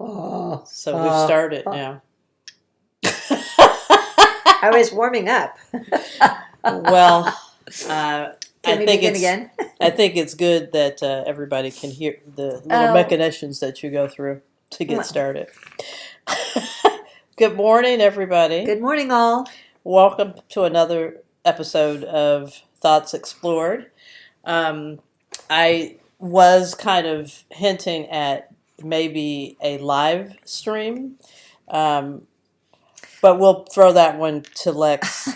So we've started now. I was warming up. Well, I Can we think begin it's again? I think it's good that everybody can hear the little Oh. machinations that you go through to get started. Good morning, everybody. Good morning, all. Welcome to another episode of Thoughts Explored. I was kind of hinting at maybe a live stream, but we'll throw that one to Lex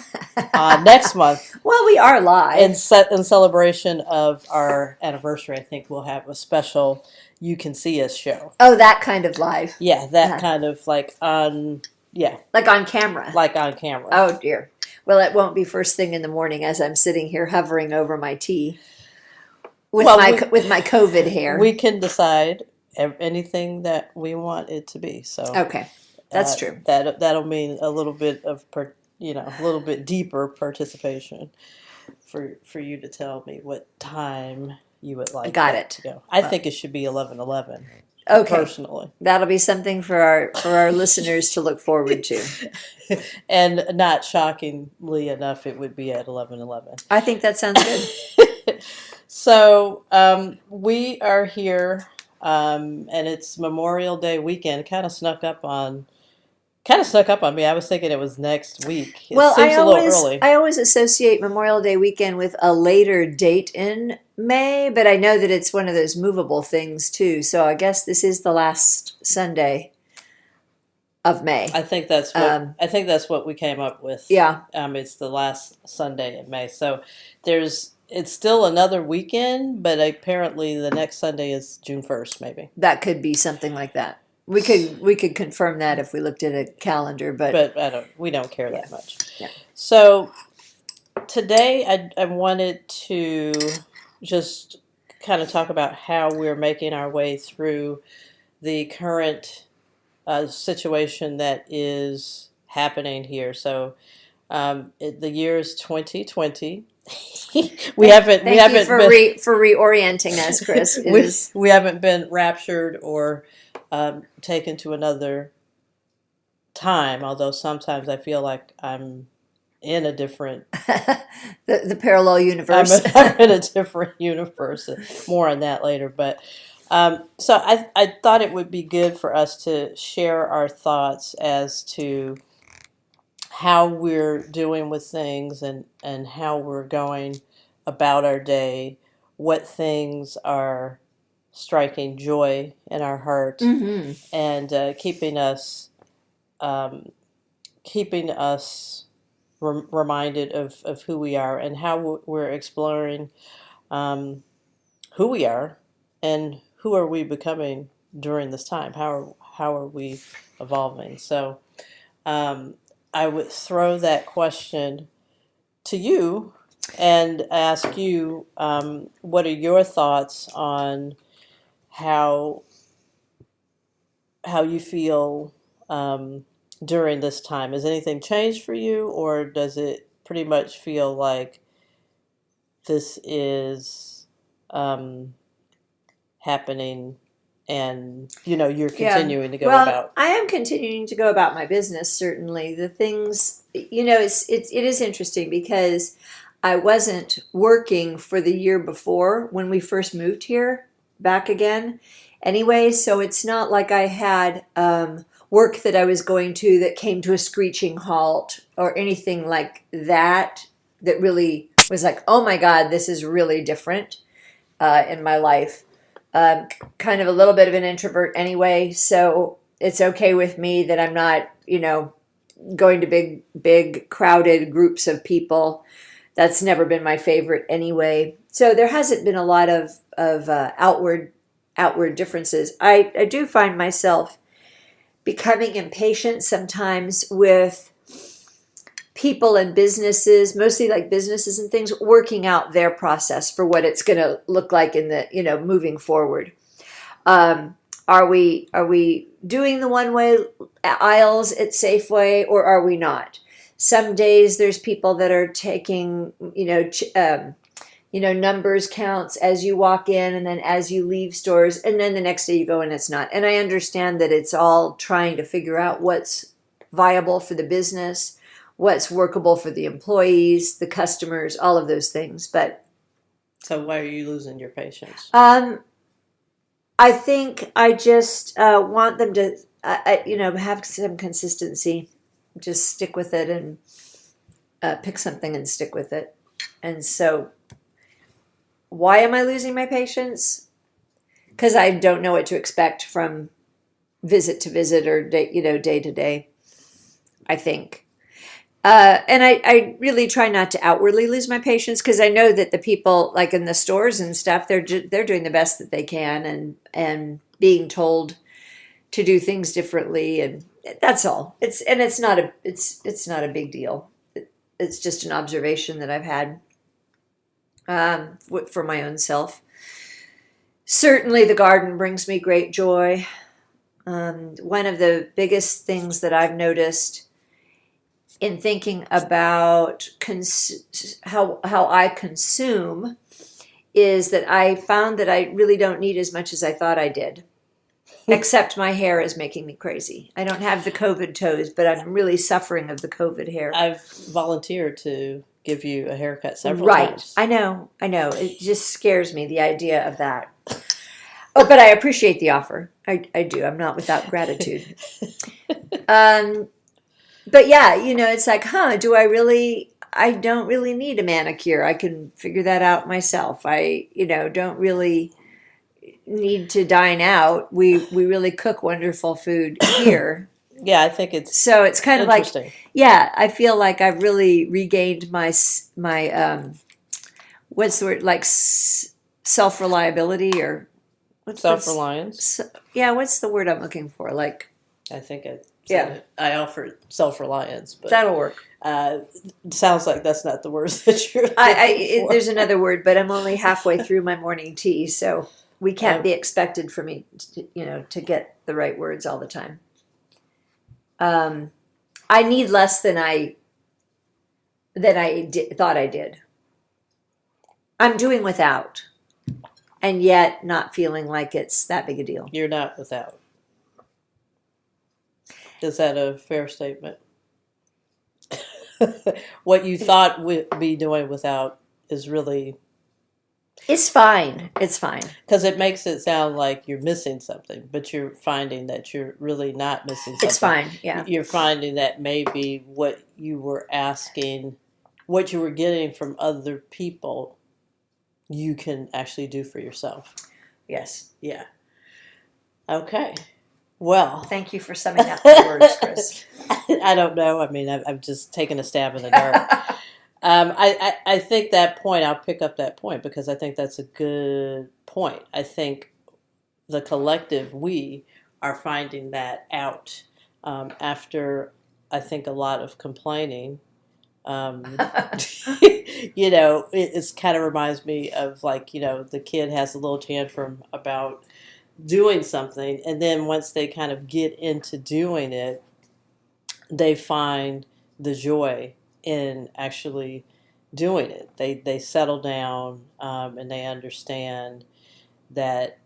next month. Well, we are live. In celebration of our anniversary, I think we'll have a special You Can See Us show. Oh, that kind of live. Yeah, that kind of like on camera. Like on camera. Oh, dear. Well, it won't be first thing in the morning as I'm sitting here hovering over my tea with my COVID hair. We can decide anything that we want it to be. So okay, that's true. That'll mean a little bit of a little bit deeper participation for you to tell me what time you would like. Got it. To go. I think it should be 11:11. Okay. Personally, that'll be something for our listeners to look forward to. And not shockingly enough, it would be at 11:11. I think that sounds good. So we are here, and it's Memorial Day weekend. Kind of snuck up on me. I was thinking it was next week. It seems a little early. I always associate Memorial Day weekend with a later date in May, but I know that it's one of those movable things too. So I guess this is the last Sunday of May. I think that's what we came up with. Yeah. It's the last Sunday in May. So it's still another weekend, but apparently the next Sunday is June 1st, maybe. That could be something like that. We could confirm that if we looked at a calendar, but we don't care that much. Yeah. So today I wanted to just kind of talk about how we're making our way through the current situation that is happening here. So the year is 2020. Thank you for reorienting us, Chris. We haven't been raptured or taken to another time, although sometimes I feel like I'm in a different the parallel universe. I'm in a different universe. More on that later. But so I thought it would be good for us to share our thoughts as to how we're doing with things and how we're going about our day, what things are striking joy in our heart, mm-hmm. and keeping us reminded of who we are and how we're exploring who we are and who are we becoming during this time. How are we evolving? So I would throw that question to you and ask you, what are your thoughts on how you feel during this time? Has anything changed for you, or does it pretty much feel like this is happening and you're continuing to go about? I am continuing to go about my business, certainly. The things, it is interesting because I wasn't working for the year before when we first moved here back again anyway, so it's not like I had work that I was going to that came to a screeching halt or anything like that really was like, oh my God, this is really different in my life. Kind of a little bit of an introvert anyway, so it's okay with me that I'm not, going to big crowded groups of people. That's never been my favorite anyway. So there hasn't been a lot of outward differences. I do find myself becoming impatient sometimes with people and businesses, mostly like businesses and things, working out their process for what it's going to look like in the, moving forward. Are we doing the one-way aisles at Safeway, or are we not? Some days there's people that are taking, numbers counts as you walk in and then as you leave stores, and then the next day you go and it's not. And I understand that it's all trying to figure out what's viable for the business, what's workable for the employees, the customers, all of those things. But So why are you losing your patience? I think I just want them to, have some consistency. Just stick with it and pick something and stick with it. And so, why am I losing my patience? Because I don't know what to expect from visit to visit or day to day. I think. And I really try not to outwardly lose my patience, because I know that the people like in the stores and stuff, they're doing the best that they can and being told to do things differently, and that's all. It's not a big deal. It's just an observation that I've had for my own self. Certainly, the garden brings me great joy. One of the biggest things that I've noticed in thinking about how I consume is that I found that I really don't need as much as I thought I did. Except my hair is making me crazy. I don't have the COVID toes, but I'm really suffering of the COVID hair. I've volunteered to give you a haircut several Right. times. I know. It just scares me, the idea of that. Oh, but I appreciate the offer. I do. I'm not without gratitude. But yeah, it's like, do I don't really need a manicure. I can figure that out myself. I, don't really need to dine out. We really cook wonderful food here. Yeah, I think it's So it's kind of like, interesting. I feel like I've really regained my what's the word, like self-reliability, or what's Self-reliance. what's the word I'm looking for? Like, I think it. Yeah. I offer self-reliance, but that'll work. sounds like that's not the word that you're looking for. There's another word, but I'm only halfway through my morning tea, so we can't be expected for me, to get the right words all the time. I need less than I thought I did. I'm doing without, and yet not feeling like it's that big a deal. You're not without. Is that a fair statement? What you thought we'd be doing without is really... It's fine. It's fine. Because it makes it sound like you're missing something, but you're finding that you're really not missing something. It's fine, yeah. You're finding that maybe what you were asking, what you were getting from other people, you can actually do for yourself. Yes. Yeah. Okay. Well. Thank you for summing up the words, Chris. I don't know. I mean, I've just taken a stab in the dark. I think that point, I'll pick up that point because I think that's a good point. I think the collective, we are finding that out after, I think, a lot of complaining. It kind of reminds me of like, the kid has a little tantrum about doing something, and then once they kind of get into doing it, they find the joy in actually doing it. They settle down and they understand that,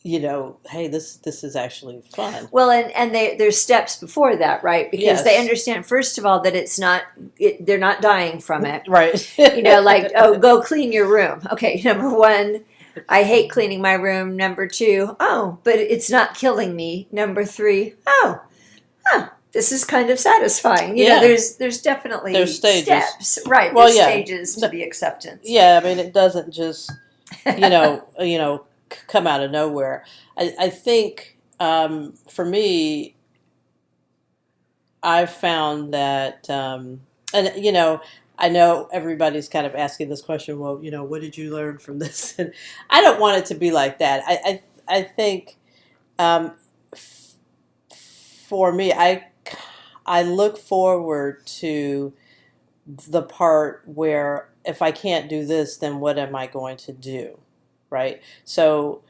hey, this is actually fun. Well, and there's steps before that, right? Because they understand, first of all, that they're not dying from it. Right. Like, oh, go clean your room. Okay, number one, I hate cleaning my room. Number two, oh, but it's not killing me. Number three, this is kind of satisfying. There's definitely steps. Right, well, there's stages to the acceptance. Yeah, I mean, it doesn't just, come out of nowhere. I think for me, I've found that, I know everybody's kind of asking this question. Well, what did you learn from this? And I don't want it to be like that. I think for me, I look forward to the part where if I can't do this, then what am I going to do? Right? So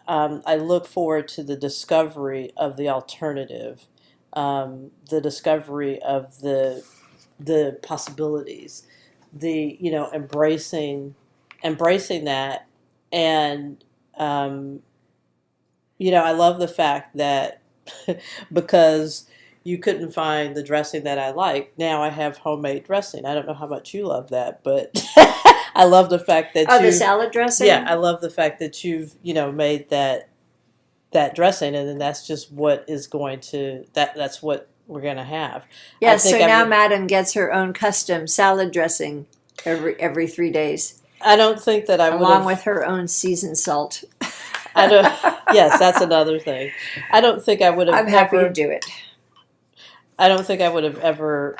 I look forward to the discovery of the alternative, the discovery of the possibilities, the embracing embracing that. And, I love the fact that because you couldn't find the dressing that I like, now I have homemade dressing. I don't know how much you love that, but I love the fact that Oh, the salad dressing? yeah, I love the fact that you've, made that dressing, and then that's just what is going to that's what we're going to have. Yes, so now Madam gets her own custom salad dressing every 3 days. I don't think that I would along with her own seasoned salt. I don't. Yes, that's another thing. I don't think I would have. I'm happy to do it. I don't think I would have ever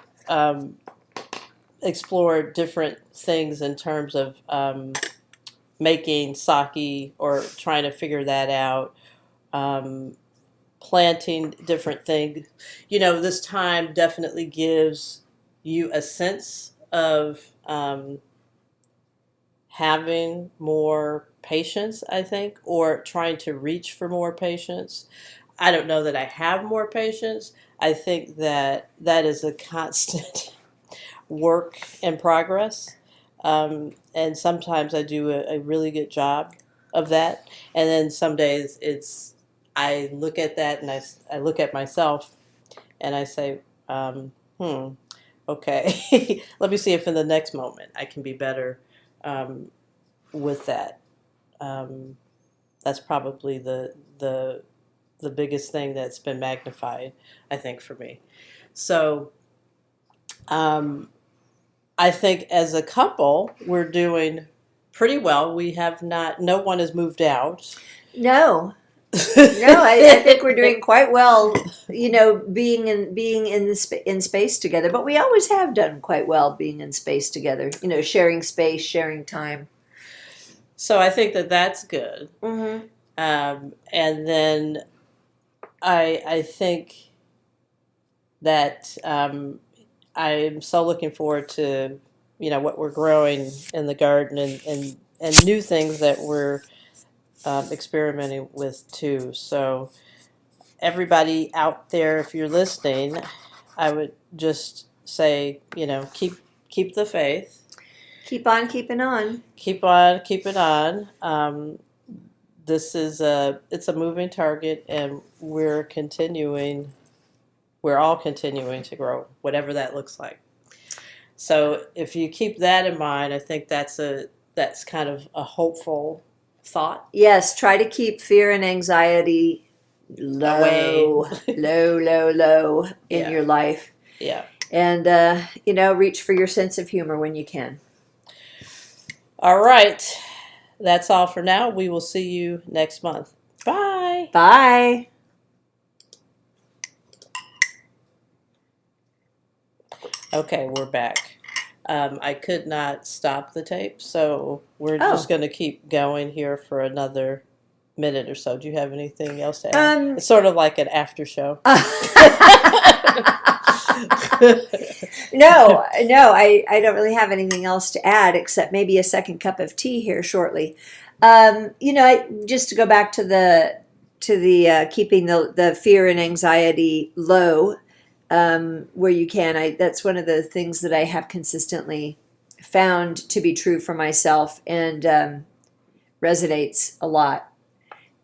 explored different things in terms of making sake or trying to figure that out. Planting different things. This time definitely gives you a sense of having more patience, I think, or trying to reach for more patience. I don't know that I have more patience. I think that is a constant work in progress. And sometimes I do a really good job of that. And then some days I look at that and I look at myself and I say, okay, let me see if in the next moment I can be better with that. That's probably the biggest thing that's been magnified, I think, for me. So I think as a couple, we're doing pretty well. We have no one has moved out. No. No, I think we're doing quite well, being in space together. But we always have done quite well being in space together, sharing space, sharing time. So I think that that's good. Mm-hmm. And then I think that I'm so looking forward to, what we're growing in the garden and new things that we're experimenting with too. So everybody out there, if you're listening, I would just say, keep the faith. Keep on keeping on. Keep on keeping on. It's a moving target, and we're all continuing to grow, whatever that looks like. So if you keep that in mind, I think that's kind of a hopeful thought. Yes, try to keep fear and anxiety low in your life. Yeah. And, reach for your sense of humor when you can. All right. That's all for now. We will see you next month. Bye. Bye. Okay, we're back. I could not stop the tape, so we're just going to keep going here for another minute or so. Do you have anything else to add? It's sort of like an after show. No, I don't really have anything else to add except maybe a second cup of tea here shortly. Just to go back to the keeping the fear and anxiety low where you can. That's one of the things that I have consistently found to be true for myself and resonates a lot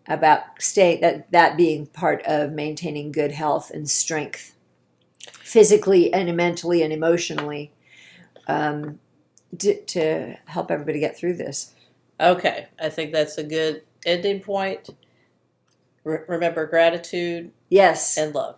about that being part of maintaining good health and strength. Physically and mentally and emotionally to help everybody get through this. Okay, I think that's a good ending point. Remember gratitude. Yes. And love.